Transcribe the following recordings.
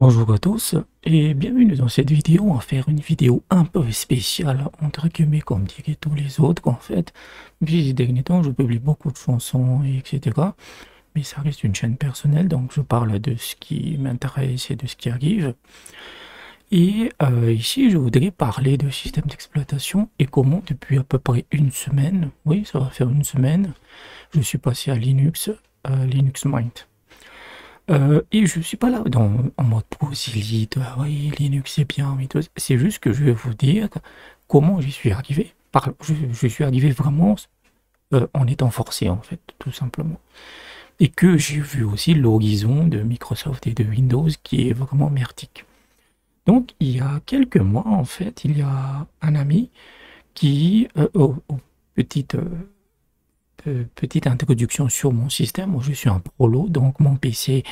Bonjour à tous et bienvenue dans cette vidéo. On va faire une vidéo un peu spéciale entre guillemets comme diraient tous les autres en fait. Puis ces derniers temps je publie beaucoup de chansons et etc. Mais ça reste une chaîne personnelle donc je parle de ce qui m'intéresse et de ce qui arrive. Et ici je voudrais parler de système d'exploitation et comment depuis à peu près une semaine, oui ça va faire une semaine, je suis passé à Linux, Linux Mint. Et je suis pas là en mode prosélyte, ah oui, Linux c'est bien, mais c'est juste que je vais vous dire comment j'y suis arrivé. Je suis arrivé vraiment en étant forcé, en fait, tout simplement. Et que j'ai vu aussi l'horizon de Microsoft et de Windows qui est vraiment merdique. Donc, il y a quelques mois, en fait, il y a un ami qui, petite, petite introduction sur mon système. Moi, je suis un prolo, donc mon PC,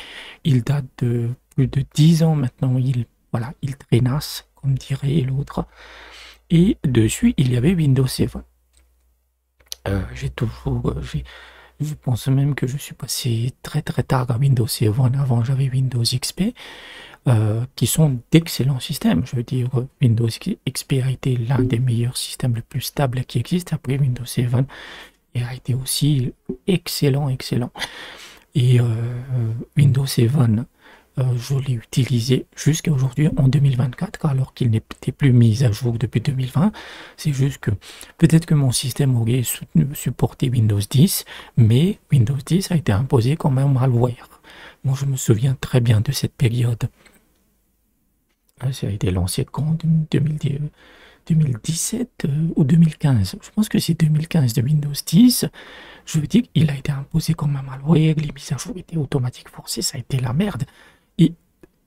il date de plus de 10 ans maintenant. Voilà, il traînasse, comme dirait l'autre. Et dessus, il y avait Windows 7. Je pense même que je suis passé très très tard à Windows 7. Avant, j'avais Windows XP, qui sont d'excellents systèmes. Je veux dire, Windows XP a été l'un des meilleurs systèmes les plus stables qui existent après Windows 7 et a été aussi excellent, excellent. Et Windows 7, je l'ai utilisé jusqu'à aujourd'hui en 2024, alors qu'il n'était plus mis à jour depuis 2020. C'est juste que peut-être que mon système aurait supporté Windows 10, mais Windows 10 a été imposé comme un malware. Moi, je me souviens très bien de cette période. Ça a été lancé quand 2010, 2017 ou 2015. Je pense que c'est 2015 de Windows 10. Je veux dire, il a été imposé comme un malware, les mises à jour étaient automatiques forcées, ça a été la merde. Et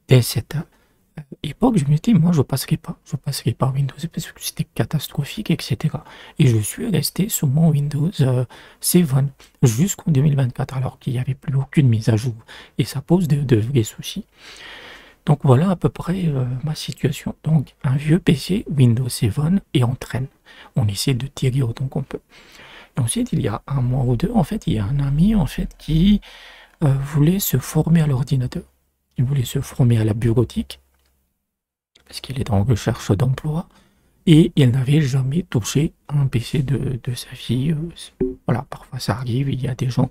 dès cette époque, je me dis, moi, je passerai pas Windows parce que c'était catastrophique, etc. Et je suis resté sur mon Windows 7 jusqu'en 2024, alors qu'il n'y avait plus aucune mise à jour. Et ça pose de vrais soucis. Donc voilà à peu près ma situation. Donc un vieux PC, Windows 7, et on traîne. On essaie de tirer autant qu'on peut. Et ensuite, il y a un mois ou deux, en fait, il y a un ami en fait qui voulait se former à l'ordinateur. Il voulait se former à la bureautique parce qu'il est en recherche d'emploi et il n'avait jamais touché un PC de sa vie. Voilà, parfois ça arrive, il y a des gens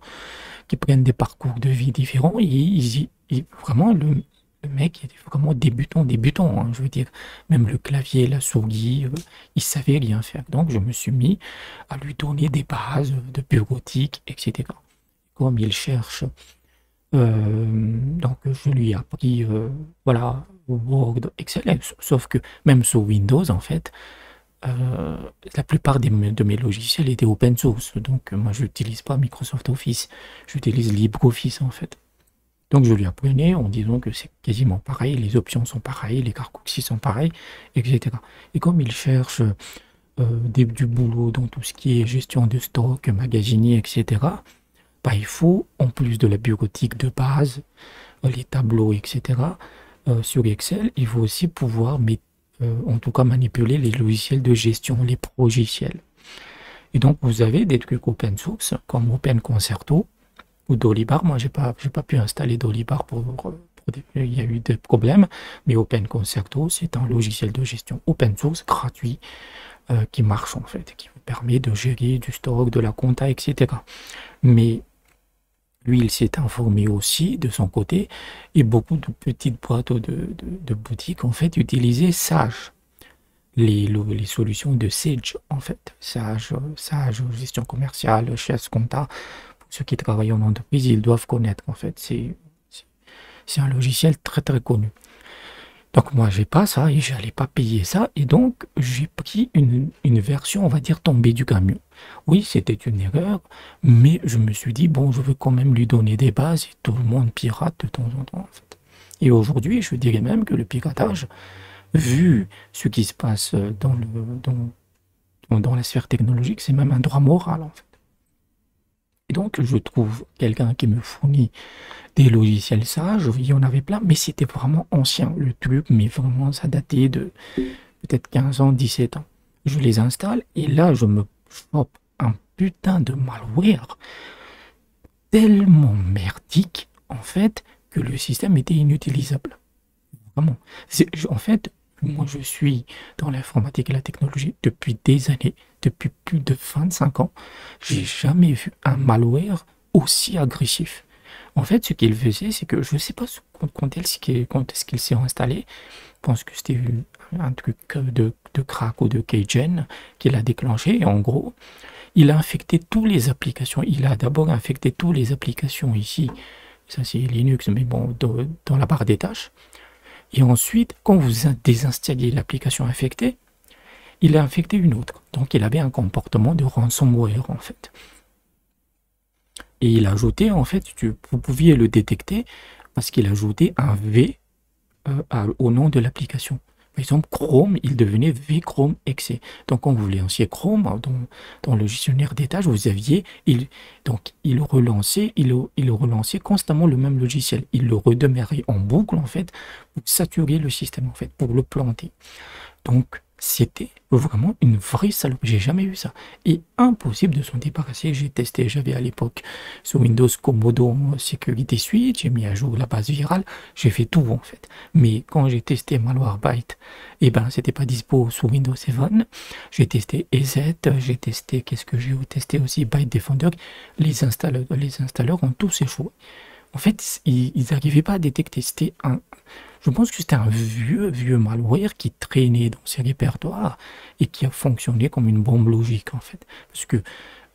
qui prennent des parcours de vie différents et vraiment le mec était vraiment débutant, hein, je veux dire, même le clavier, la souris, il savait rien faire. Donc je me suis mis à lui donner des bases de bureautique, etc. Comme il cherche, donc je lui ai appris, voilà, Word, Excel, sauf que même sur Windows, en fait, la plupart de mes logiciels étaient open source, donc moi je n'utilise pas Microsoft Office, j'utilise LibreOffice en fait. Donc je lui apprenais en disant que c'est quasiment pareil, les options sont pareilles, les raccourcis sont pareils, etc. Et comme il cherche du boulot dans tout ce qui est gestion de stock, magasinier, etc., bah, il faut, en plus de la bureautique de base, les tableaux, etc., sur Excel, il faut aussi pouvoir, en tout cas, manipuler les logiciels de gestion, les progiciels. Et donc, vous avez des trucs open source, comme Open Concerto, ou Dolibar. Moi, j'ai pas pu installer Dolibar il y a eu des problèmes, mais Open Concerto, c'est un logiciel de gestion open source gratuit qui marche en fait, qui vous permet de gérer du stock, de la compta, etc. Mais lui, il s'est informé aussi de son côté et beaucoup de petites boîtes de boutiques en fait utilisaient Sage. Les solutions de Sage en fait, Sage, gestion commerciale, chasse compta, ceux qui travaillent en entreprise, ils doivent connaître en fait. C'est un logiciel très très connu. Donc moi j'ai pas ça et j'allais pas payer ça et donc j'ai pris une version on va dire tombée du camion. Oui c'était une erreur mais je me suis dit bon je veux quand même lui donner des bases et tout le monde pirate de temps en temps en fait. Et aujourd'hui je dirais même que le piratage vu ce qui se passe dans la sphère technologique c'est même un droit moral en fait. Et donc, je trouve quelqu'un qui me fournit des logiciels sages, il y en avait plein, mais c'était vraiment ancien, le truc, mais vraiment, ça datait de peut-être 15 ans, 17 ans. Je les installe, et là, je me chope un putain de malware tellement merdique, en fait, que le système était inutilisable. Vraiment. En fait, moi, je suis dans l'informatique et la technologie depuis des années, depuis plus de 25 ans. J'ai jamais vu un malware aussi agressif. En fait, ce qu'il faisait, c'est que je ne sais pas quand est-ce qu'il s'est installé. Je pense que c'était un truc de crack ou de keygen qu'il a déclenché. Et en gros, il a infecté toutes les applications. Il a d'abord infecté toutes les applications ici. Ça, c'est Linux, mais bon, dans la barre des tâches. Et ensuite, quand vous désinstallez l'application infectée, il a infecté une autre. Donc, il avait un comportement de ransomware, en fait. Et il a ajouté, en fait, vous pouviez le détecter parce qu'il a ajouté un V au nom de l'application. Par exemple, Chrome, il devenait V Chrome exe. Donc, quand vous lanciez Chrome dans le gestionnaire des tâches, vous aviez, il relançait constamment le même logiciel. Il le redémarrait en boucle, en fait, pour saturer le système, en fait, pour le planter. Donc, c'était vraiment une vraie salope. J'ai jamais vu ça. Et impossible de s'en débarrasser. J'ai testé, j'avais à l'époque sur Windows Komodo Security Suite, j'ai mis à jour la base virale, j'ai fait tout en fait. Mais quand j'ai testé Malwarebytes, eh ben c'était pas dispo sur Windows 7. J'ai testé EZ, j'ai testé, qu'est-ce que j'ai testé aussi, Byte Defender. Les installeurs ont tous échoué. En fait, ils n'arrivaient pas à détecter. Je pense que c'était un vieux malware qui traînait dans ses répertoires et qui a fonctionné comme une bombe logique en fait. Parce que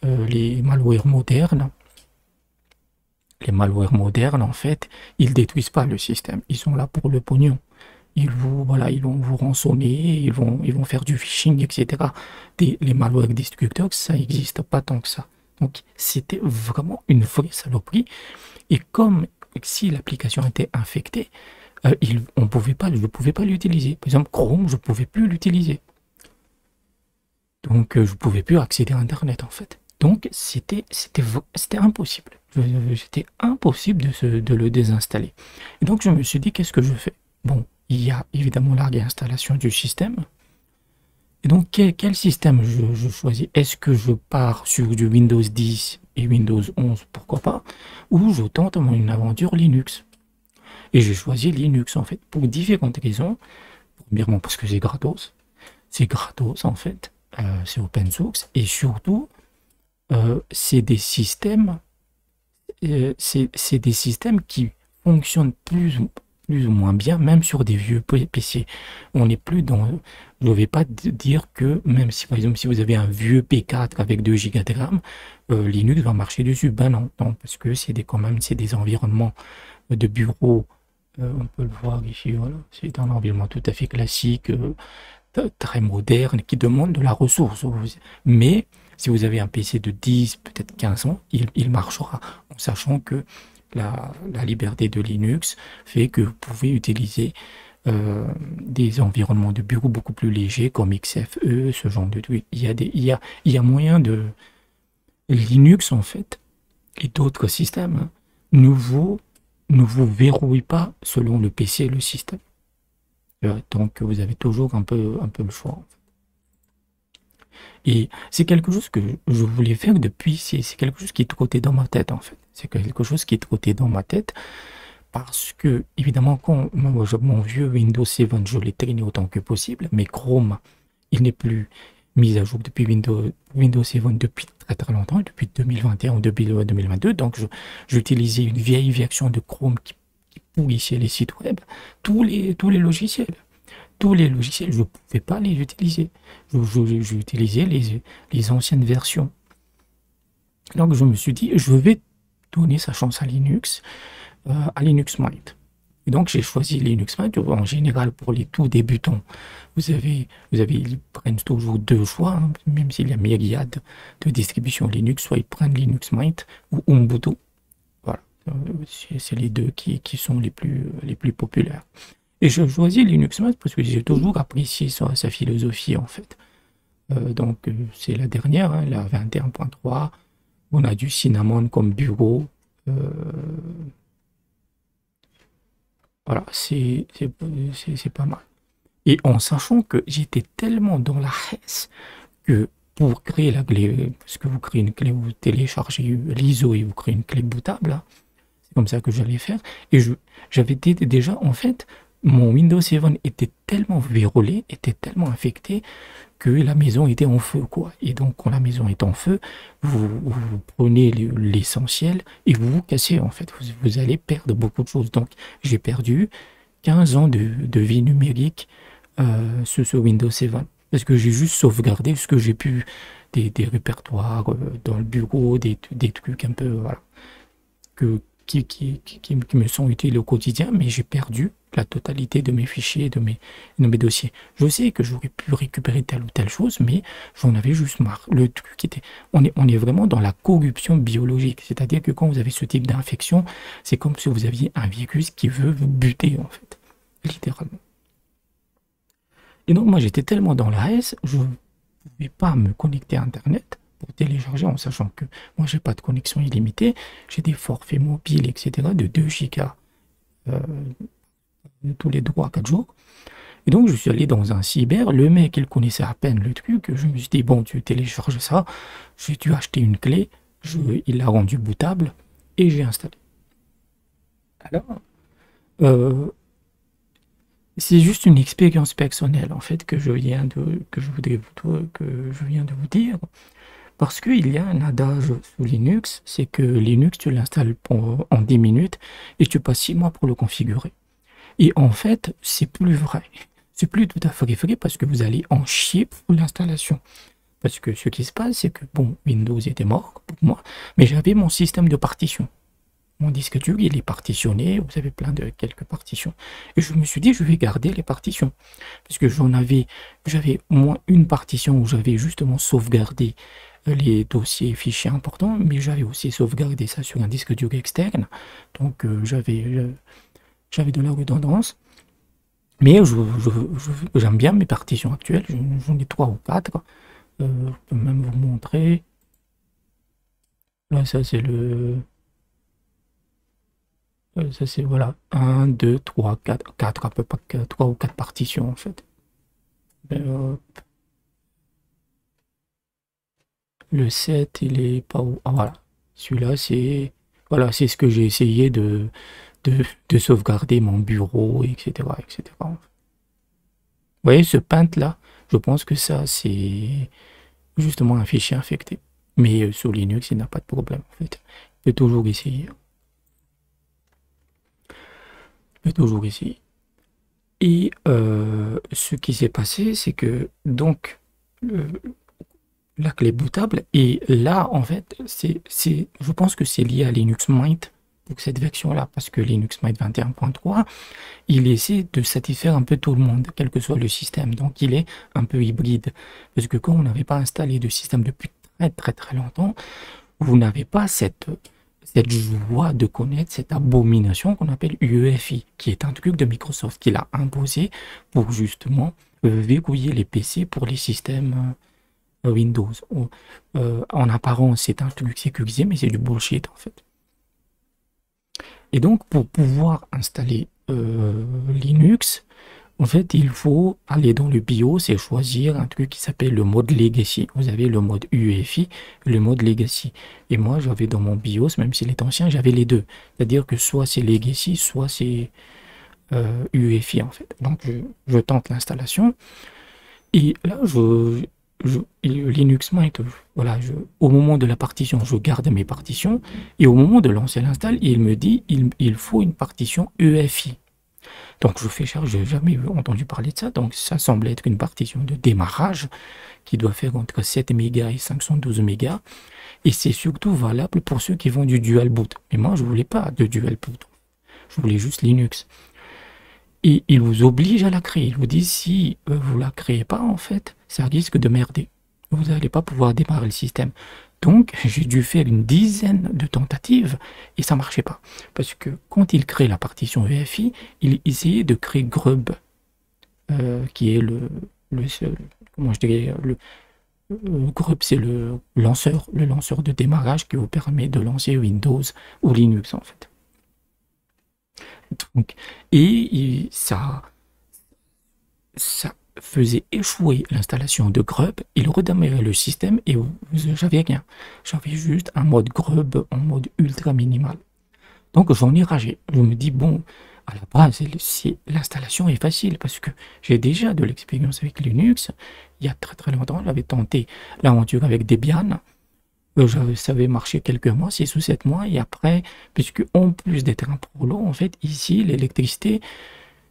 les malwares modernes, en fait, ils détruisent pas le système. Ils sont là pour le pognon. Ils vont vous rançonner, ils vont faire du phishing, etc. Les malwares destructeurs, ça n'existe pas tant que ça. Donc, c'était vraiment une vraie saloperie. Et comme si l'application était infectée, je ne pouvais pas l'utiliser. Par exemple, Chrome, je ne pouvais plus l'utiliser. Donc, je ne pouvais plus accéder à Internet, en fait. Donc, c'était impossible. C'était impossible de le désinstaller. Et donc, je me suis dit, qu'est-ce que je fais? Bon, il y a évidemment la réinstallation du système. Et donc, quel système je choisis? Est-ce que je pars sur du Windows 10 et Windows 11, pourquoi pas? Ou je tente une aventure Linux? Et j'ai choisi Linux, en fait, pour différentes raisons. Premièrement, parce que c'est gratos. C'est gratos, en fait. C'est open source. Et surtout, c'est des systèmes qui fonctionnent plus ou moins bien, même sur des vieux PC. On n'est plus dans... Je ne vais pas dire que, même si, par exemple, si vous avez un vieux P4 avec 2 Go de RAM, Linux va marcher dessus. Ben non, parce que c'est des environnements de bureau. On peut le voir ici, voilà. C'est un environnement tout à fait classique, très moderne, qui demande de la ressource. Mais si vous avez un PC de 10, peut-être 15 ans, il marchera, en sachant que la liberté de Linux fait que vous pouvez utiliser des environnements de bureau beaucoup plus légers, comme XFE, ce genre de trucs. Il y a moyen de... Linux, en fait, et d'autres systèmes nouveaux ne vous verrouille pas selon le PC et le système. Donc vous avez toujours un peu le choix. En fait. Et c'est quelque chose que je voulais faire depuis, c'est quelque chose qui trottait dans ma tête en fait. C'est quelque chose qui trottait dans ma tête parce que, évidemment, quand mon vieux Windows 7, je l'ai traîné autant que possible, mais Chrome, il n'est plus mis à jour depuis Windows 7 depuis très longtemps, depuis 2021 ou 2022. Donc, j'utilisais une vieille version de Chrome qui pourrissait les sites web, tous les logiciels. Tous les logiciels, je ne pouvais pas les utiliser. J'utilisais les anciennes versions. Donc, je me suis dit, je vais donner sa chance à Linux Mint. Et donc, j'ai choisi Linux Mint. En général, pour les tout débutants, ils prennent toujours deux choix, hein, même s'il y a myriade de distributions Linux, soit ils prennent Linux Mint ou Ubuntu. Voilà, c'est les deux qui sont les plus populaires. Et je choisis Linux Mint parce que j'ai toujours apprécié sa philosophie, en fait. Donc, c'est la dernière, hein, la 21.3. On a du Cinnamon comme bureau. Voilà, c'est pas mal. Et en sachant que j'étais tellement dans la hesse que pour créer la clé, parce que vous créez une clé, vous téléchargez l'ISO et vous créez une clé bootable, hein, c'est comme ça que j'allais faire. Et j'avais déjà, en fait, mon Windows 7 était tellement vérolé, était tellement infecté que la maison était en feu, quoi. Et donc, quand la maison est en feu, vous prenez l'essentiel et vous vous cassez, en fait. Vous allez perdre beaucoup de choses. Donc, j'ai perdu 15 ans de vie numérique sur ce Windows 7. Parce que j'ai juste sauvegardé ce que j'ai pu, des répertoires dans le bureau, des trucs un peu, voilà, que, qui me sont utiles au quotidien, mais j'ai perdu la totalité de mes fichiers, de mes dossiers. Je sais que j'aurais pu récupérer telle ou telle chose, mais j'en avais juste marre. Le truc était, on est vraiment dans la corruption biologique, c'est-à-dire que quand vous avez ce type d'infection, c'est comme si vous aviez un virus qui veut vous buter, en fait, littéralement. Et donc, moi, j'étais tellement dans la haisse, je ne pouvais pas me connecter à Internet pour télécharger, en sachant que moi, j'ai pas de connexion illimitée, j'ai des forfaits mobiles, etc., de 2 gigas tous les 3 à 4 jours. Et donc, je suis allé dans un cyber, le mec, il connaissait à peine le truc, je me suis dit, bon, tu télécharges ça, j'ai dû acheter une clé, il l'a rendu bootable, et j'ai installé. Alors, euh, c'est juste une expérience personnelle, en fait, que je viens de vous dire. Parce qu'il y a un adage sous Linux, c'est que Linux, tu l'installes en 10 minutes et tu passes 6 mois pour le configurer. Et en fait, c'est plus vrai. C'est plus tout à fait vrai parce que vous allez en chier pour l'installation. Parce que ce qui se passe, c'est que, bon, Windows était mort pour moi, mais j'avais mon système de partition. Mon disque dur, il est partitionné, vous avez plein de quelques partitions. Et je me suis dit, je vais garder les partitions. Parce que j'avais au moins une partition où j'avais justement sauvegardé les dossiers fichiers importants, mais j'avais aussi sauvegardé ça sur un disque dur externe. Donc j'avais de la redondance. Mais j'aime bien mes partitions actuelles, j'en ai 3 ou 4. Je peux même vous montrer. Là, ça c'est ça c'est, voilà, 1, 2, 3, 4, 4 à peu près, 3 ou 4 partitions en fait. Hop. Le 7, il est pas où? Ah voilà. Celui-là, c'est, voilà, c'est ce que j'ai essayé de sauvegarder mon bureau, etc., etc. Vous voyez ce paint là? Je pense que ça, c'est justement un fichier infecté. Mais sur Linux, il n'a pas de problème en fait. Je peux toujours essayer. Je peux toujours essayer. Et ce qui s'est passé, c'est que donc la clé bootable, et là en fait, je pense que c'est lié à Linux Mint pour cette version-là, parce que Linux Mint 21.3, il essaie de satisfaire un peu tout le monde, quel que soit le système. Donc il est un peu hybride. Parce que quand on n'avait pas installé de système depuis très très très longtemps, vous n'avez pas cette joie de connaître cette abomination qu'on appelle UEFI, qui est un truc de Microsoft qu'il a imposé pour justement verrouiller les PC pour les systèmes Windows. En apparence, c'est un truc sécurisé, mais c'est du bullshit en fait. Et donc, pour pouvoir installer Linux, en fait, il faut aller dans le BIOS et choisir un truc qui s'appelle le mode Legacy. Vous avez le mode UEFI et le mode Legacy. Et moi, j'avais dans mon BIOS, même s'il est ancien, j'avais les deux. C'est-à-dire que soit c'est Legacy, soit c'est UEFI en fait. Donc, je tente l'installation. Et là, Linux Mint, voilà, au moment de la partition, je garde mes partitions. Et au moment de lancer l'install, il me dit il faut une partition UEFI. Donc je fais charger, j'ai jamais entendu parler de ça, donc ça semble être une partition de démarrage qui doit faire entre 7 mégas et 512 mégas, et c'est surtout valable pour ceux qui font du dual boot. Mais moi je voulais pas de dual boot, je voulais juste Linux. Et il vous oblige à la créer, il vous dit si vous la créez pas en fait, ça risque de merder. Vous n'allez pas pouvoir démarrer le système. Donc, j'ai dû faire une dizaine de tentatives et ça marchait pas. Parce que quand il crée la partition EFI, il essayait de créer Grub, qui est comment je dirais, Grub, c'est le lanceur de démarrage qui vous permet de lancer Windows ou Linux en fait. Donc, et ça faisait échouer l'installation de Grub, il redémarrait le système et j'avais rien. J'avais juste un mode Grub en mode ultra minimal. Donc j'en ai ragé. Je me dis, bon, à la base, l'installation est facile parce que j'ai déjà de l'expérience avec Linux. Il y a très très longtemps, j'avais tenté l'aventure avec Debian. Ça avait marché quelques mois, 6 ou 7 mois, et après, puisque en plus d'être un prolo, en fait, ici, l'électricité,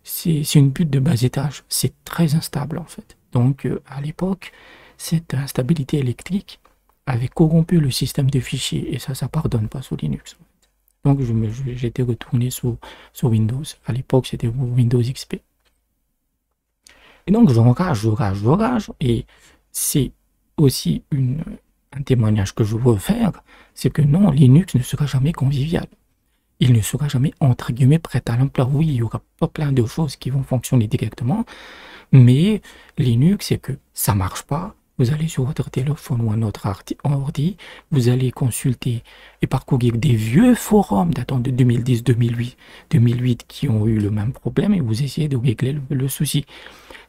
c'est une butte de bas étage. C'est très instable, en fait. Donc, à l'époque, cette instabilité électrique avait corrompu le système de fichiers, et ça pardonne pas sous Linux. Donc, j'étais retourné sous Windows. À l'époque, c'était Windows XP. Et donc, je rage, et c'est aussi un témoignage que je veux faire, c'est que non, Linux ne sera jamais convivial. Il ne sera jamais, entre guillemets, prêt à l'emploi. Oui, il y aura pas plein de choses qui vont fonctionner directement, mais Linux, c'est que ça marche pas. Vous allez sur votre téléphone ou un autre ordi, vous allez consulter et parcourir des vieux forums datant de 2010, 2008 qui ont eu le même problème et vous essayez de régler le souci.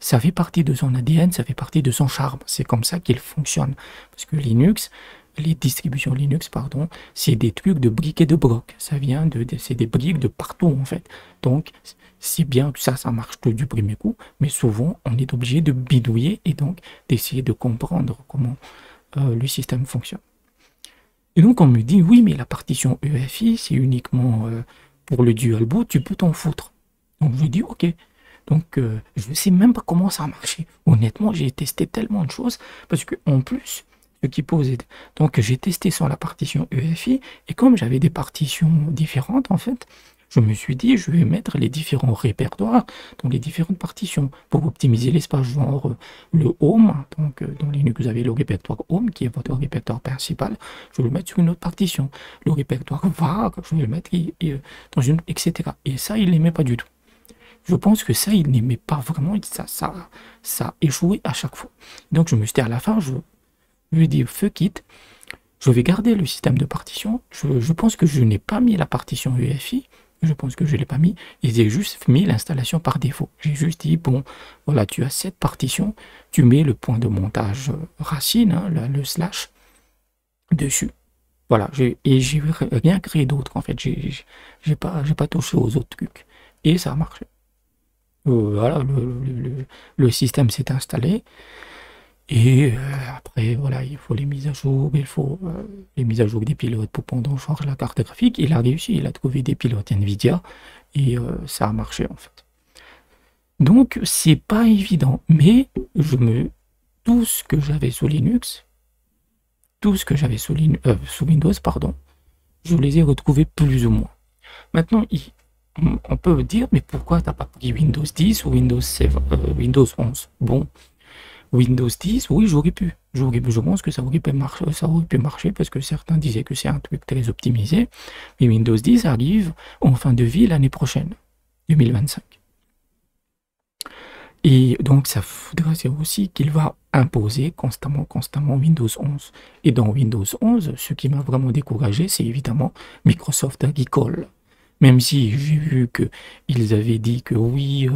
Ça fait partie de son ADN, ça fait partie de son charme. C'est comme ça qu'il fonctionne. Parce que Linux, les distributions Linux, pardon, c'est des trucs de briques et de brocs. C'est des briques de partout en fait. Donc, c'est bien que ça marche du premier coup, mais souvent, on est obligé de bidouiller et donc d'essayer de comprendre comment le système fonctionne. Et donc, on me dit, oui, mais la partition EFI, c'est uniquement pour le dual boot, tu peux t'en foutre. Donc, je dis, ok. Donc, je ne sais même pas comment ça a marché. Honnêtement, j'ai testé tellement de choses, parce que en plus, ce qui posait... Donc, j'ai testé sur la partition EFI, et comme j'avais des partitions différentes, en fait, je me suis dit, je vais mettre les différents répertoires dans les différentes partitions pour optimiser l'espace, genre le Home. Donc, dans Linux, vous avez le répertoire Home, qui est votre répertoire principal. Je vais le mettre sur une autre partition. Le répertoire var, je vais le mettre dans une... etc. Et ça, il n'aimait pas du tout. Je pense que ça, il n'aimait pas vraiment, ça a échoué à chaque fois. Donc je me suis dit à la fin, je lui ai dit fuck it, je vais garder le système de partition. Je pense que je n'ai pas mis la partition UEFI, je pense que je ne l'ai pas mis, et j'ai juste mis l'installation par défaut. J'ai juste dit, bon, voilà, tu as cette partition, tu mets le point de montage racine, hein, le slash, dessus. Voilà, et j'ai rien créé d'autre en fait, j'ai pas touché aux autres trucs. Et ça a marché. Voilà, le système s'est installé et après voilà, il faut les mises à jour, il faut les mises à jour des pilotes pour prendre en charge la carte graphique. Il a réussi, il a trouvé des pilotes Nvidia et ça a marché en fait. Donc c'est pas évident, mais tout ce que j'avais sous Linux, tout ce que j'avais sous Windows, pardon, je les ai retrouvés plus ou moins. Maintenant, on peut dire, mais pourquoi t'as pas pris Windows 10 ou Windows 11? Bon, Windows 10, oui, j'aurais pu. Je pense que ça aurait pu marcher parce que certains disaient que c'est un truc très optimisé. Mais Windows 10 arrive en fin de vie l'année prochaine, 2025. Et donc, ça voudrait dire aussi qu'il va imposer constamment Windows 11. Et dans Windows 11, ce qui m'a vraiment découragé, c'est évidemment Microsoft Recall. Même si j'ai vu qu'ils avaient dit que oui,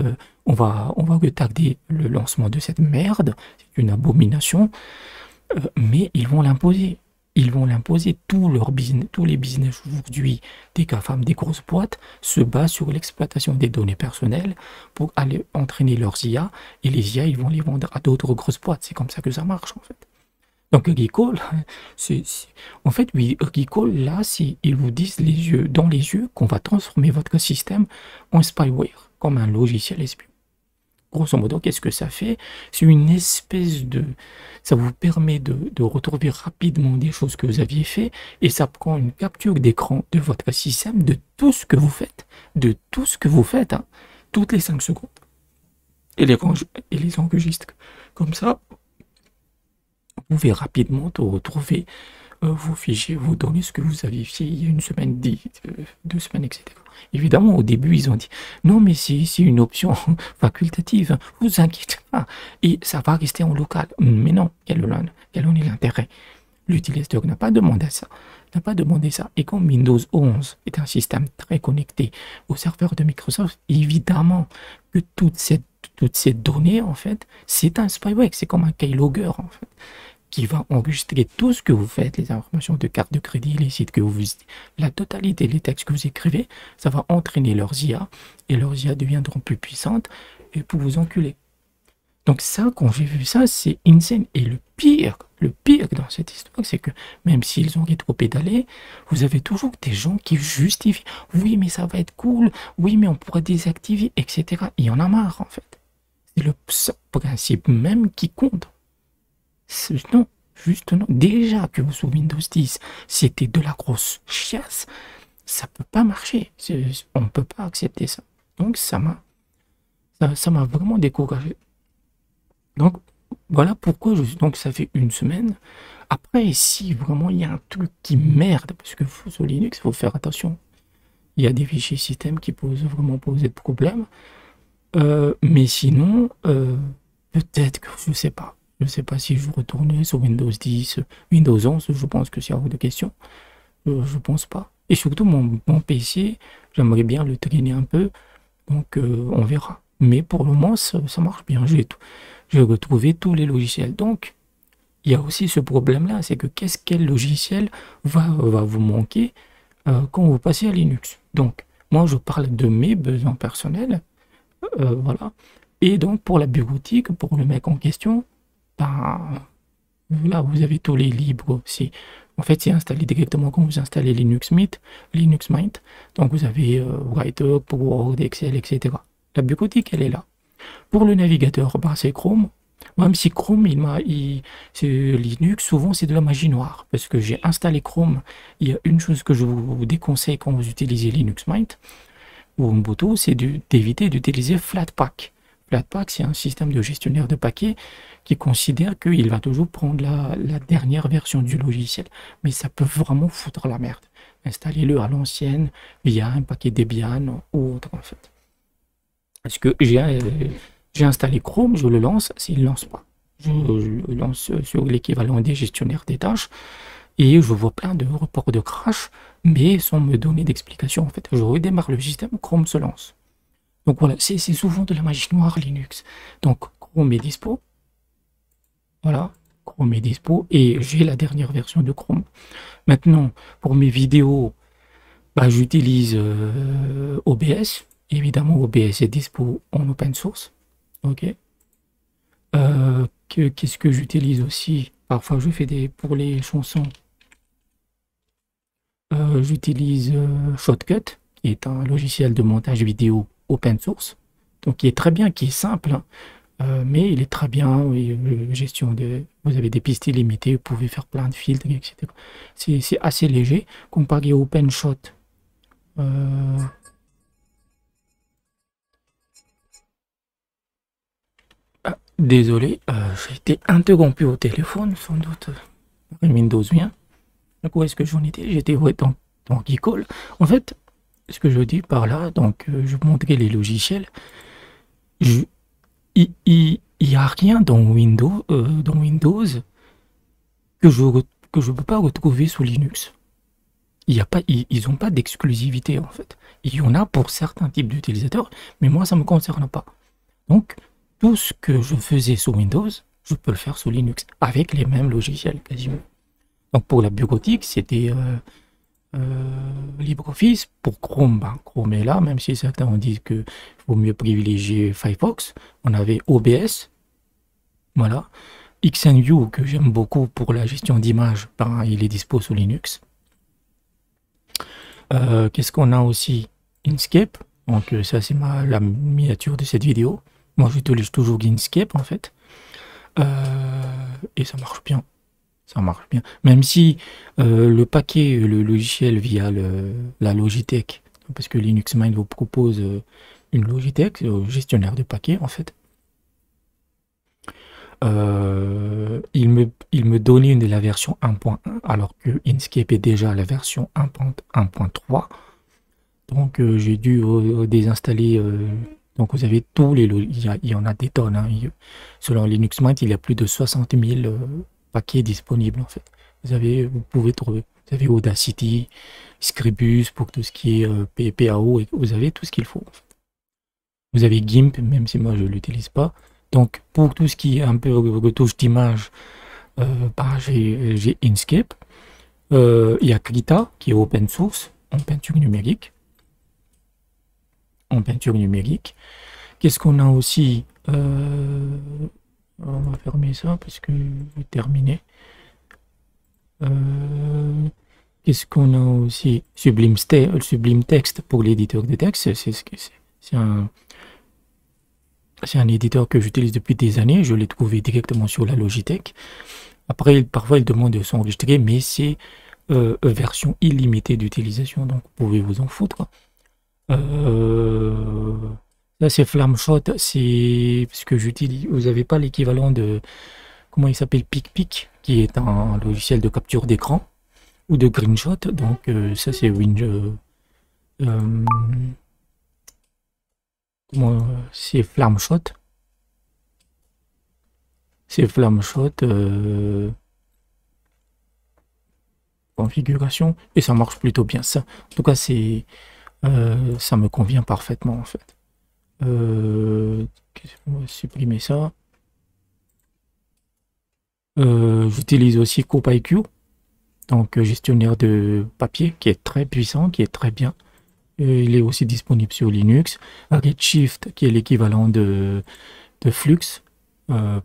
on va retarder le lancement de cette merde, c'est une abomination, mais ils vont l'imposer. Ils vont l'imposer. Tous les business aujourd'hui, des GAFAM, des grosses boîtes, se basent sur l'exploitation des données personnelles pour aller entraîner leurs IA, et les IA, ils vont les vendre à d'autres grosses boîtes. C'est comme ça que ça marche, en fait. Donc Recall, en fait, oui, Recall, là, ils vous disent dans les yeux qu'on va transformer votre système en spyware, comme un logiciel espion. Grosso modo, qu'est-ce que ça fait? C'est une espèce de... Ça vous permet de retrouver rapidement des choses que vous aviez fait, et ça prend une capture d'écran de votre système, de tout ce que vous faites, hein, toutes les 5 secondes, et les enregistre. Comme ça, vous pouvez rapidement retrouver vos fichiers, vos données, ce que vous aviez fait il y a une semaine, 2 semaines, etc. Évidemment, au début, ils ont dit non, mais c'est une option facultative, vous inquiétez pas, et ça va rester en local. Mais non, quel en est l'intérêt? L'utilisateur n'a pas demandé ça. Et comme Windows 11 est un système très connecté au serveur de Microsoft, évidemment que toutes ces données, en fait, c'est un spyware, c'est comme un keylogger, en fait. qui va enregistrer tout ce que vous faites, les informations de carte de crédit, les sites que vous visitez, la totalité des textes que vous écrivez, ça va entraîner leurs IA, et leurs IA deviendront plus puissantes et pour vous enculer. Donc ça, quand j'ai vu ça, c'est insane. Et le pire dans cette histoire, c'est que même s'ils ont rétro-pédalé, vous avez toujours des gens qui justifient. Oui, mais ça va être cool. Oui, mais on pourra désactiver, etc. Il y en a marre, en fait. C'est le principe même qui compte. Non, juste non. Déjà que sous Windows 10, c'était de la grosse chiasse, ça peut pas marcher. On ne peut pas accepter ça. Donc ça m'a vraiment découragé. Donc voilà pourquoi donc ça fait une semaine. Après, si vraiment il y a un truc qui merde, parce que sur Linux, il faut faire attention. Il y a des fichiers système qui posent vraiment poser de problèmes. Mais sinon, peut-être que je sais pas. Je sais pas si je retourner sur Windows 10, Windows 11, je pense que c'est hors de question. Je pense pas. Et surtout, mon PC, j'aimerais bien le traîner un peu. Donc, on verra. Mais pour le moment, ça marche bien. J'ai retrouvé tous les logiciels. Donc, il y a aussi ce problème-là. C'est que quel logiciel va vous manquer quand vous passez à Linux. Donc, moi, je parle de mes besoins personnels. Voilà. Et donc, pour la bureautique, pour le mec en question, ben, là, vous avez tous les libres aussi. En fait, c'est installé directement quand vous installez Linux Mint. Donc, vous avez Writer, Word, Excel, etc. La bureautique, elle est là. Pour le navigateur, ben, c'est Chrome. Même si Chrome, c'est Linux, souvent c'est de la magie noire. Parce que j'ai installé Chrome. Il y a une chose que je vous déconseille quand vous utilisez Linux Mint ou Ubuntu, c'est d'éviter d'utiliser Flatpak. Flatpak, c'est un système de gestionnaire de paquets qui considère qu'il va toujours prendre la dernière version du logiciel. Mais ça peut vraiment foutre la merde. Installez-le à l'ancienne via un paquet Debian ou autre en fait. Parce que j'ai installé Chrome, je le lance, s'il ne lance pas. Je le lance sur l'équivalent des gestionnaires des tâches et je vois plein de reports de crash, mais sans me donner d'explication en fait. Je redémarre le système, Chrome se lance. Donc voilà, c'est souvent de la magie noire Linux. Donc Chrome est dispo. Voilà, Chrome est dispo et j'ai la dernière version de Chrome. Maintenant, pour mes vidéos, bah, j'utilise OBS. Évidemment, OBS est dispo en open source. Ok. Qu'est-ce que j'utilise aussi? Parfois, je fais pour les chansons. J'utilise Shotcut, qui est un logiciel de montage vidéo open source. Donc, qui est très bien, qui est simple, hein. Mais il est très bien. Oui, gestion vous avez des pistes illimitées, vous pouvez faire plein de filtres, etc. C'est assez léger comparé au OpenShot. Désolé, j'ai été interrompu au téléphone, sans doute Windows vient. Donc où est-ce que j'en étais? J'étais dans Geekall. En fait, ce que je dis par là, donc je montrais les logiciels. Il n'y a rien dans Windows que je peux pas retrouver sous Linux. Ils n'ont pas d'exclusivité en fait. Il y en a pour certains types d'utilisateurs, mais moi ça me concerne pas. Donc tout ce que je faisais sous Windows, je peux le faire sous Linux, avec les mêmes logiciels quasiment. Donc pour la bureautique, c'était LibreOffice. Pour Chrome, ben, Chrome est là, même si certains ont dit qu'il vaut mieux privilégier Firefox. On avait OBS, voilà. XNView, que j'aime beaucoup pour la gestion d'images, ben, il est dispo sous Linux. Qu'est-ce qu'on a aussi? Inkscape, donc ça c'est la miniature de cette vidéo. Moi j'utilise toujours Inkscape en fait. Et ça marche bien. Ça marche bien. Même si le paquet, le logiciel via la Logitech, parce que Linux Mint vous propose une Logitech, gestionnaire de paquets en fait. Il me donnait la version 1.1 alors que Inkscape est déjà la version 1.3. Donc j'ai dû désinstaller. Donc vous avez tous les il y en a des tonnes. Hein. Selon Linux Mint, il y a plus de 60 000 paquets disponibles en fait. Vous pouvez trouver. Vous avez Audacity, Scribus pour tout ce qui est PAO. Et vous avez tout ce qu'il faut. En fait. Vous avez GIMP, même si moi je l'utilise pas. Donc pour tout ce qui est un peu retouche d'image, Bah, j'ai Inkscape. Il y a Krita qui est open source en peinture numérique. Qu'est-ce qu'on a aussi? On va fermer ça parce que je vais terminer. Qu'est-ce qu'on a aussi? Sublime Text pour l'éditeur de texte. C'est un éditeur que j'utilise depuis des années. Je l'ai trouvé directement sur la Logitech. Après, parfois, il demande de s'enregistrer, mais c'est version illimitée d'utilisation, donc vous pouvez vous en foutre. Là, c'est Flamshot, c'est parce que j'utilise. Vous n'avez pas l'équivalent de comment il s'appelle, PicPic, qui est un logiciel de capture d'écran ou de Greenshot. Donc ça, c'est c'est Flamshot. C'est Flamshot configuration et ça marche plutôt bien. Ça, en tout cas, c'est ça me convient parfaitement en fait. On va supprimer ça. J'utilise aussi CoopIQ, donc gestionnaire de papier, qui est très puissant, qui est très bien. Il est aussi disponible sur Linux. Redshift, qui est l'équivalent de Flux,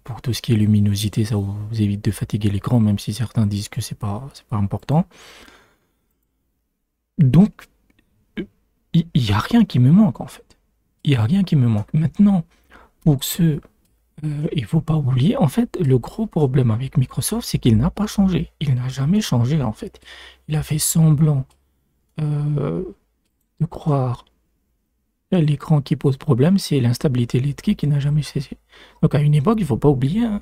pour tout ce qui est luminosité, ça vous évite de fatiguer l'écran, même si certains disent que c'est pas important. Donc, il n'y a rien qui me manque en fait. Il n'y a rien qui me manque. Maintenant, pour ceux, il ne faut pas oublier, en fait, le gros problème avec Microsoft, c'est qu'il n'a pas changé. Il n'a jamais changé en fait. Il a fait semblant de croire. L'écran qui pose problème, c'est l'instabilité électrique qui n'a jamais cessé. Donc à une époque, il ne faut pas oublier, hein,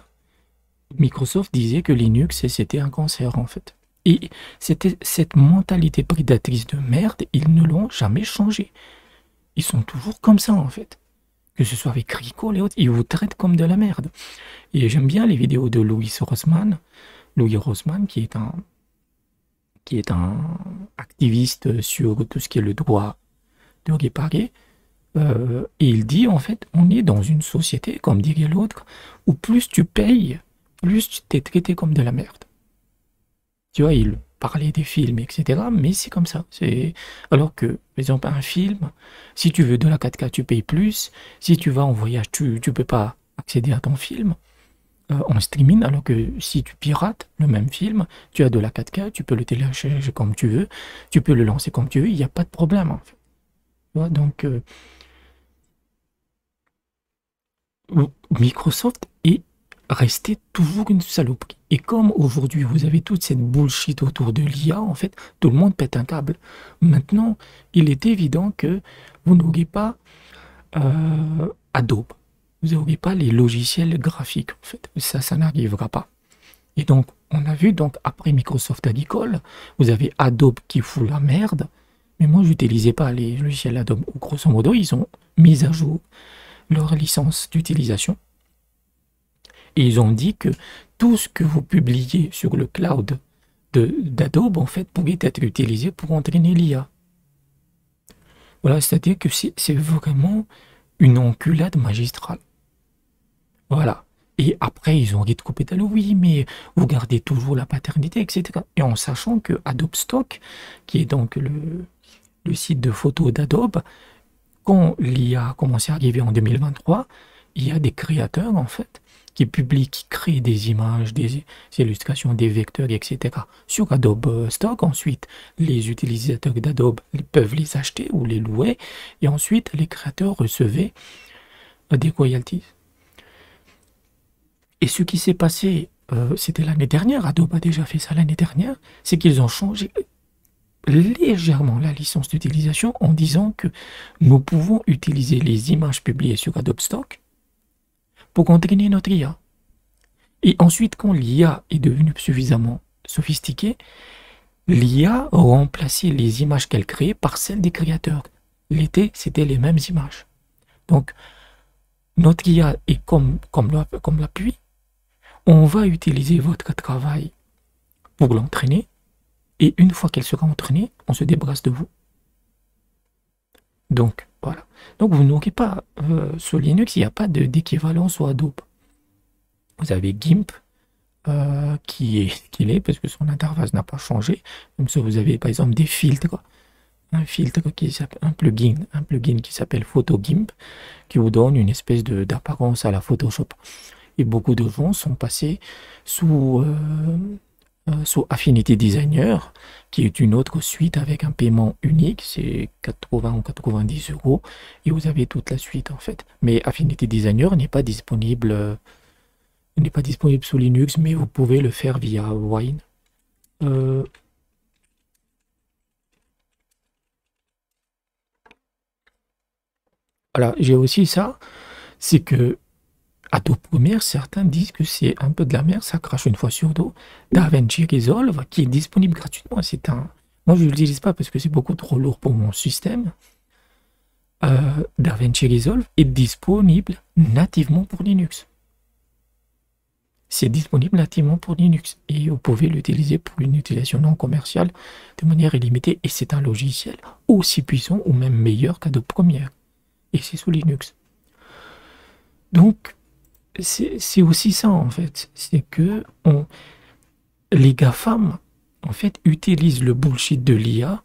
Microsoft disait que Linux, c'était un cancer en fait. Et c'était cette mentalité prédatrice de merde, ils ne l'ont jamais changé. Ils sont toujours comme ça en fait. Que ce soit avec Rico et autres, ils vous traitent comme de la merde. Et j'aime bien les vidéos de Louis Rossmann, qui est un activiste sur tout ce qui est le droit de réparer. Et il dit en fait, on est dans une société, comme dirait l'autre, où plus tu payes, plus tu t'es traité comme de la merde. Tu vois, il parlait des films, etc. Mais c'est comme ça. Alors que, par exemple, un film, si tu veux de la 4K, tu payes plus. Si tu vas en voyage, tu peux pas accéder à ton film en streaming. Alors que si tu pirates le même film, tu as de la 4K, tu peux le télécharger comme tu veux, tu peux le lancer comme tu veux, il n'y a pas de problème en fait. Tu vois, donc, Microsoft est resté toujours une saloperie. Et comme aujourd'hui vous avez toute cette bullshit autour de l'IA, en fait, tout le monde pète un câble. Maintenant, il est évident que vous n'aurez pas Adobe. Vous n'aurez pas les logiciels graphiques, en fait. Ça n'arrivera pas. Et donc, on a vu, donc, après Microsoft Agricole, vous avez Adobe qui fout la merde. Mais moi, je n'utilisais pas les logiciels Adobe. Grosso modo, ils ont mis à jour leur licence d'utilisation. Et ils ont dit que tout ce que vous publiez sur le cloud d'Adobe, en fait, pourrait être utilisé pour entraîner l'IA. Voilà, c'est-à-dire que c'est vraiment une enculade magistrale. Voilà. Et après, ils ont dit de couper oui, mais vous gardez toujours la paternité, etc. Et en sachant que Adobe Stock, qui est donc le site de photos d'Adobe, quand l'IA a commencé à arriver en 2023, il y a des créateurs, en fait, qui publient, qui créent des images, des illustrations, des vecteurs, etc. sur Adobe Stock. Ensuite, les utilisateurs d'Adobe peuvent les acheter ou les louer. Et ensuite, les créateurs recevaient des royalties. Et ce qui s'est passé, c'était l'année dernière, Adobe a déjà fait ça l'année dernière, c'est qu'ils ont changé légèrement la licence d'utilisation en disant que nous pouvons utiliser les images publiées sur Adobe Stock pour entraîner notre IA. Et ensuite, quand l'IA est devenue suffisamment sophistiquée, l'IA a remplacé les images qu'elle créait par celles des créateurs. L'été, c'était les mêmes images. Donc, notre IA est comme la pluie. On va utiliser votre travail pour l'entraîner. Et une fois qu'elle sera entraînée, on se débarrasse de vous. Donc, voilà. Donc, vous n'aurez pas, sur Linux, il n'y a pas d'équivalent sur Adobe. Vous avez GIMP, qu'il est, parce que son interface n'a pas changé. Comme ça, vous avez par exemple des filtres, un filtre qui s'appelle un plugin qui s'appelle PhotoGimp, qui vous donne une espèce d'apparence à la Photoshop. Et beaucoup de gens sont passés sous, sous Affinity Designer, qui est une autre suite avec un paiement unique, c'est 80 ou 90 euros, et vous avez toute la suite en fait. Mais Affinity Designer n'est pas disponible sous Linux, mais vous pouvez le faire via Wine. Voilà, j'ai aussi ça, c'est que Adobe Premiere, certains disent que c'est un peu de la merde, ça crache une fois sur deux. DaVinci Resolve, qui est disponible gratuitement, moi je ne l'utilise pas parce que c'est beaucoup trop lourd pour mon système. DaVinci Resolve est disponible nativement pour Linux. C'est disponible nativement pour Linux et vous pouvez l'utiliser pour une utilisation non commerciale de manière illimitée, et c'est un logiciel aussi puissant ou même meilleur qu'Adobe Premiere, et c'est sous Linux. Donc c'est aussi ça en fait, c'est que les GAFAM en fait utilisent le bullshit de l'IA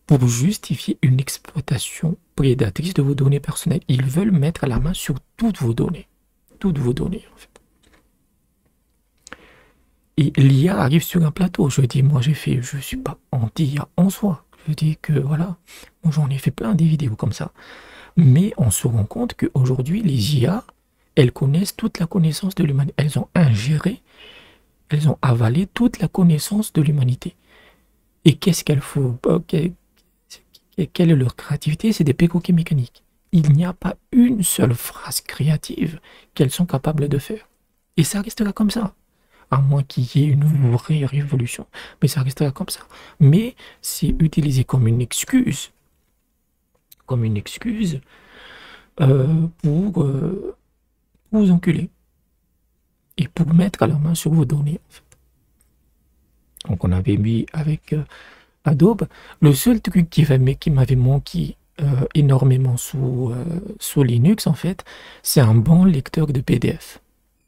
pour justifier une exploitation prédatrice de vos données personnelles. Ils veulent mettre la main sur toutes vos données en fait. Et l'IA arrive sur un plateau. Je dis, moi je suis pas anti-IA en soi. Je dis que voilà, j'en ai fait plein des vidéos comme ça. Mais on se rend compte qu'aujourd'hui, les IA, elles connaissent toute la connaissance de l'humanité. Elles ont ingéré, elles ont avalé toute la connaissance de l'humanité. Et qu'est-ce qu'elles font? Quelle est leur créativité? C'est des perroquets mécaniques. Il n'y a pas une seule phrase créative qu'elles sont capables de faire. Et ça restera comme ça. À moins qu'il y ait une vraie révolution. Mais ça restera comme ça. Mais c'est utilisé comme une excuse. Pour vous enculer. Et pour mettre la main sur vos données. En fait. Donc on avait mis avec Adobe. Le seul truc qui m'avait manqué énormément sous Linux, en fait, c'est un bon lecteur de PDF.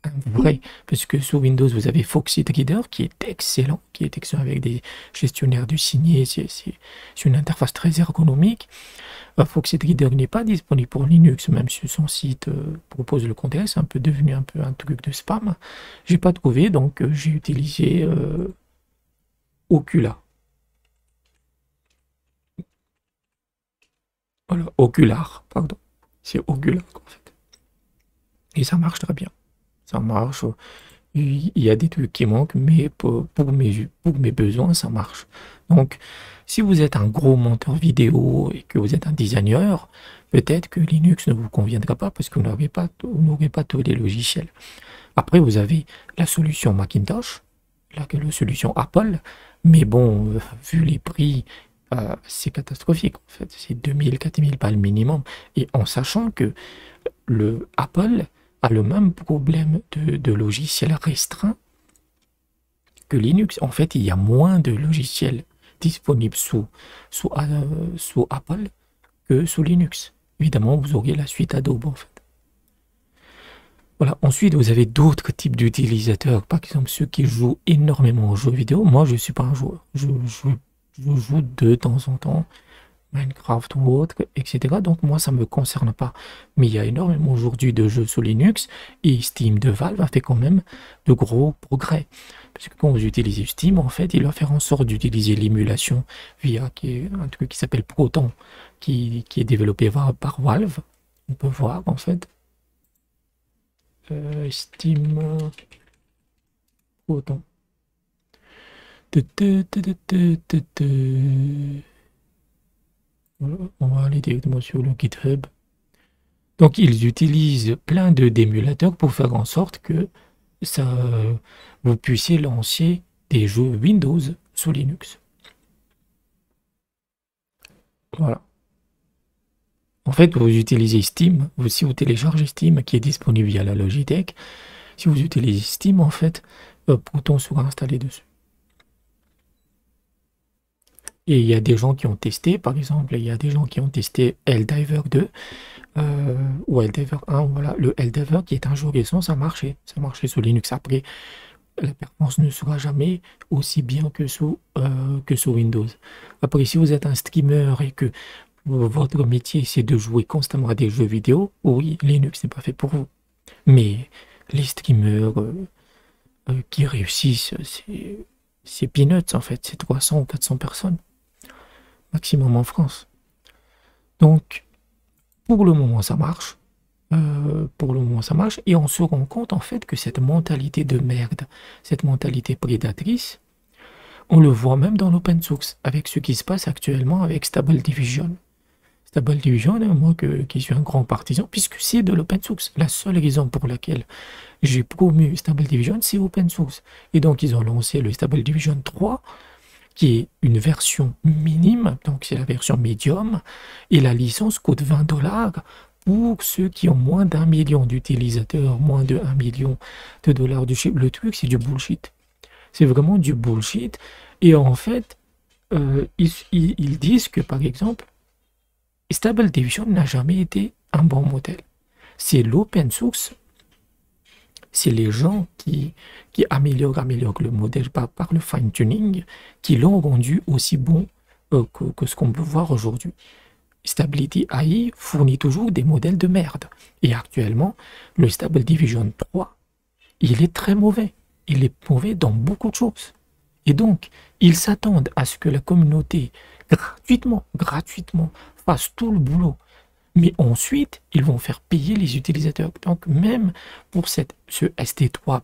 Un vrai, parce que sous Windows, vous avez Foxit Reader qui est excellent avec des gestionnaires du signé, c'est une interface très ergonomique. Foxit Reader n'est pas disponible pour Linux, même si son site propose le contraire, c'est devenu un peu un truc de spam. J'ai pas trouvé, donc j'ai utilisé Ocula. Voilà, Ocular, pardon. C'est Ocular en fait. Et ça marche très bien. Ça marche. Il y a des trucs qui manquent, mais pour mes besoins, ça marche. Donc, si vous êtes un gros monteur vidéo et que vous êtes un designer, peut-être que Linux ne vous conviendra pas parce que vous n'aurez pas tous les logiciels. Après, vous avez la solution Macintosh, la solution Apple, mais bon, vu les prix, c'est catastrophique en fait. C'est 2000, 4000 balles minimum. Et en sachant que le Apple a le même problème de logiciels restreints que Linux. En fait, il y a moins de logiciels disponibles sous Apple que sous Linux. Évidemment, vous aurez la suite Adobe en fait. Voilà. Ensuite, vous avez d'autres types d'utilisateurs, par exemple ceux qui jouent énormément aux jeux vidéo. Moi, je ne suis pas un joueur. Je joue de temps en temps. Minecraft ou autre, etc. Donc moi, ça ne me concerne pas. Mais il y a énormément aujourd'hui de jeux sous Linux et Steam de Valve a fait quand même de gros progrès. Parce que quand vous utilisez Steam, en fait, il va faire en sorte d'utiliser l'émulation via un truc qui s'appelle Proton, qui est développé par Valve. On peut voir, en fait. Steam Proton. Voilà, on va aller directement sur le GitHub. Donc ils utilisent plein d'émulateurs pour faire en sorte que vous puissiez lancer des jeux Windows sous Linux. Voilà. En fait, vous utilisez Steam, si vous téléchargez Steam qui est disponible via la Logitech, si vous utilisez Steam, en fait, Proton sera installé dessus. Et il y a des gens qui ont testé, par exemple, il y a des gens qui ont testé Helldiver 2, ou LDever 1, voilà, le LDever qui est un jeu récent, ça marchait sur Linux. Après, la performance ne sera jamais aussi bien que sous Windows. Après, si vous êtes un streamer et que votre métier c'est de jouer constamment à des jeux vidéo, oui, Linux n'est pas fait pour vous. Mais les streamers qui réussissent, c'est peanuts en fait, c'est 300 ou 400 personnes maximum en France. Donc, pour le moment, ça marche. Pour le moment, ça marche. Et on se rend compte, en fait, que cette mentalité de merde, cette mentalité prédatrice, on le voit même dans l'open source, avec ce qui se passe actuellement avec Stable Diffusion. Stable Diffusion, hein, moi qui suis un grand partisan, puisque c'est de l'open source. La seule raison pour laquelle j'ai promu Stable Diffusion, c'est open source. Et donc, ils ont lancé le Stable Diffusion 3, qui est une version minime, donc c'est la version médium, et la licence coûte 20 $ pour ceux qui ont moins d'1 million d'utilisateurs, moins de 1 million de dollars de chiffre. Le truc, c'est du bullshit. C'est vraiment du bullshit. Et en fait, ils disent que, par exemple, Stable Diffusion n'a jamais été un bon modèle. C'est l'open source, c'est les gens qui améliorent le modèle par le fine-tuning, qui l'ont rendu aussi bon que ce qu'on peut voir aujourd'hui. Stability AI fournit toujours des modèles de merde. Et actuellement, le Stable Diffusion 3, il est très mauvais. Il est mauvais dans beaucoup de choses. Et donc, ils s'attendent à ce que la communauté, gratuitement, fasse tout le boulot. Mais ensuite, ils vont faire payer les utilisateurs. Donc, même pour ce ST3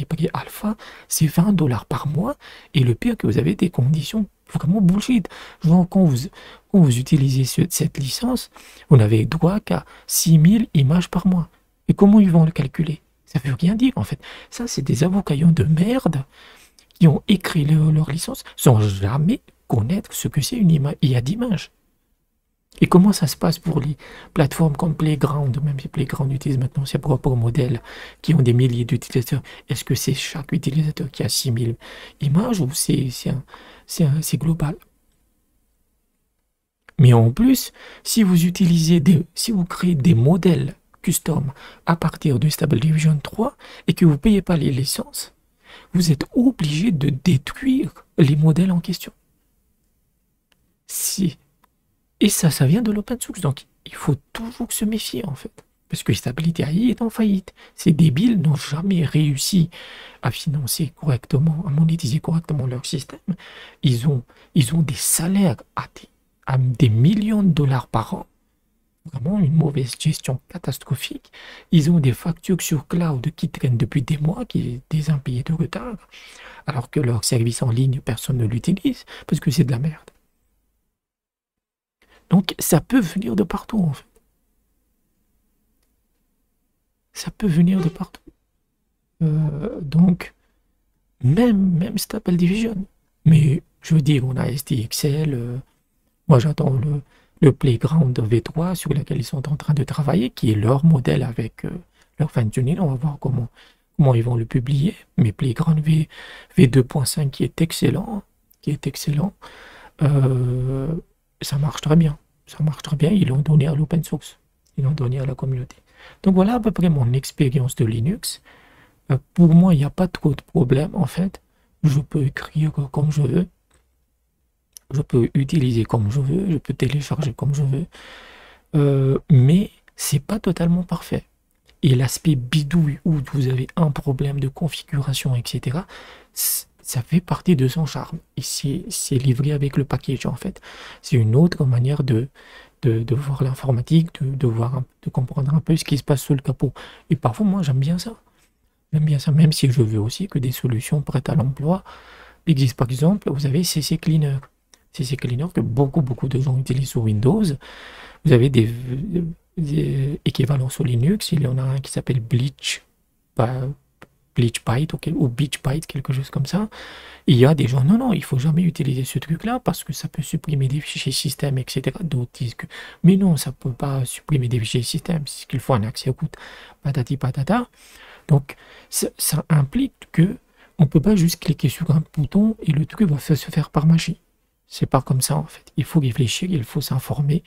pré-alpha, c'est 20 $ par mois. Et le pire, que vous avez des conditions vraiment bullshit. Genre, quand vous utilisez cette licence, vous n'avez droit qu'à 6000 images par mois. Et comment ils vont le calculer? Ça veut rien dire, en fait. Ça, c'est des avocaillons de merde qui ont écrit leur licence sans jamais connaître ce que c'est une image. Il y a d'images. Et comment ça se passe pour les plateformes comme Playground, même si Playground utilise maintenant ses propres modèles qui ont des milliers d'utilisateurs? Est-ce que c'est chaque utilisateur qui a 6000 images ou c'est global? Mais en plus, si vous créez des modèles custom à partir du Stable Diffusion 3 et que vous ne payez pas les licences, vous êtes obligé de détruire les modèles en question. Et ça vient de l'open source, donc il faut toujours se méfier en fait. Parce que Stability AI est en faillite. Ces débiles n'ont jamais réussi à financer correctement, à monétiser correctement leur système. Ils ont des salaires à des millions de dollars par an. Vraiment une mauvaise gestion catastrophique. Ils ont des factures sur cloud qui traînent depuis des mois, qui est des impayés de retard. Alors que leur service en ligne, personne ne l'utilise, parce que c'est de la merde. Donc, ça peut venir de partout, en fait. Ça peut venir de partout. Donc, même Stable Diffusion. Mais, je veux dire, on a SDXL. Moi, j'attends le Playground V3 sur lequel ils sont en train de travailler, qui est leur modèle avec leur fine-tuning. On va voir comment ils vont le publier. Mais Playground V2.5 qui est excellent. Ça marche très bien. Ça marche très bien. Ils l'ont donné à l'open source. Ils l'ont donné à la communauté. Donc voilà à peu près mon expérience de Linux. Pour moi, il n'y a pas trop de problème en fait. Je peux écrire comme je veux. Je peux utiliser comme je veux. Je peux télécharger comme je veux. Mais c'est pas totalement parfait. Et l'aspect bidouille où vous avez un problème de configuration, etc., ça fait partie de son charme. Et c'est livré avec le package, en fait. C'est une autre manière de voir l'informatique, de comprendre un peu ce qui se passe sous le capot. Et parfois, moi, j'aime bien ça. J'aime bien ça, même si je veux aussi que des solutions prêtes à l'emploi existent. Par exemple, vous avez CC Cleaner. CC Cleaner que beaucoup de gens utilisent sur Windows. Vous avez des équivalents sur Linux. Il y en a un qui s'appelle Bleach. BleachByte ou BeachByte, quelque chose comme ça. Et il y a des gens, non, il faut jamais utiliser ce truc-là parce que ça peut supprimer des fichiers système, etc. D'autres disent que, mais non, ça peut pas supprimer des fichiers système, c'est qu'il faut un accès route, patati patata. Donc, ça implique que on peut pas juste cliquer sur un bouton et le truc va se faire par magie. C'est pas comme ça, en fait. Il faut réfléchir, il faut s'informer.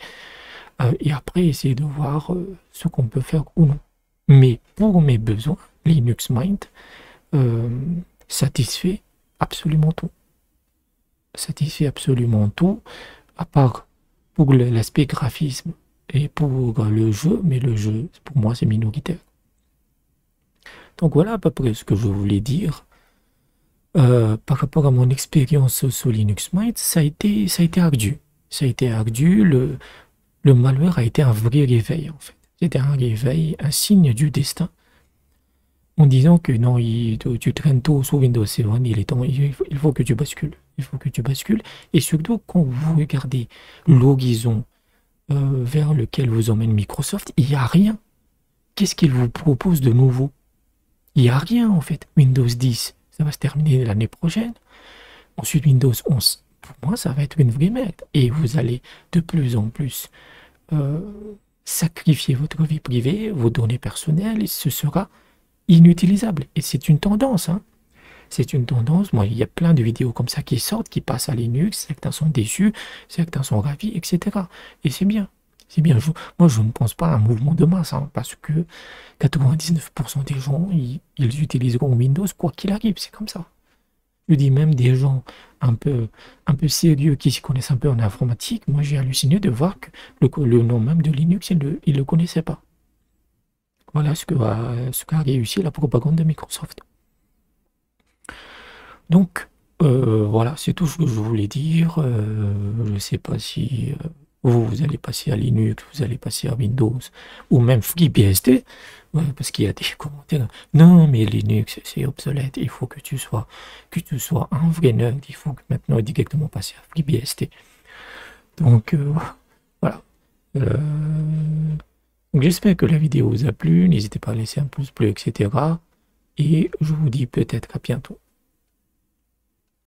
et après essayer de voir ce qu'on peut faire ou non. Mais pour mes besoins, Linux Mint satisfait absolument tout. Satisfait absolument tout, à part pour l'aspect graphisme et pour le jeu, mais le jeu, pour moi, c'est minoritaire. Donc voilà à peu près ce que je voulais dire. Par rapport à mon expérience sur Linux Mint, ça a été ardu. Ça a été ardu, le malware a été un vrai réveil, en fait. C'était un réveil, un signe du destin, en disant que non, tu traînes tôt sous Windows 7, il faut que tu bascules. Il faut que tu bascules. Et surtout, quand vous regardez l'horizon vers lequel vous emmène Microsoft, il n'y a rien. Qu'est-ce qu'il vous propose de nouveau? Il n'y a rien, en fait. Windows 10, ça va se terminer l'année prochaine. Ensuite, Windows 11, pour moi, ça va être une vraie merde. Et vous allez de plus en plus sacrifier votre vie privée, vos données personnelles, et ce sera inutilisable. Et c'est une tendance, hein. C'est une tendance. Moi, il y a plein de vidéos comme ça qui sortent, qui passent à Linux. Certains sont déçus, certains sont ravis, etc. Et c'est bien. C'est bien. Moi, je ne pense pas à un mouvement de masse, hein, parce que 99% des gens, ils utiliseront Windows quoi qu'il arrive. C'est comme ça. Je dis même des gens un peu sérieux qui s'y connaissent un peu en informatique. Moi, j'ai halluciné de voir que le nom même de Linux, ils ne le connaissaient pas. Voilà ce qu'a réussi la propagande de Microsoft. Donc, voilà, c'est tout ce que je voulais dire. Je ne sais pas si vous allez passer à Linux, vous allez passer à Windows, ou même FreeBSD, ouais, parce qu'il y a des commentaires. Non, mais Linux, c'est obsolète. Il faut que tu sois un vrai nerd. Il faut que maintenant directement passer à FreeBSD. Donc, voilà. Donc, j'espère que la vidéo vous a plu. N'hésitez pas à laisser un pouce bleu, etc. Et je vous dis peut-être à bientôt.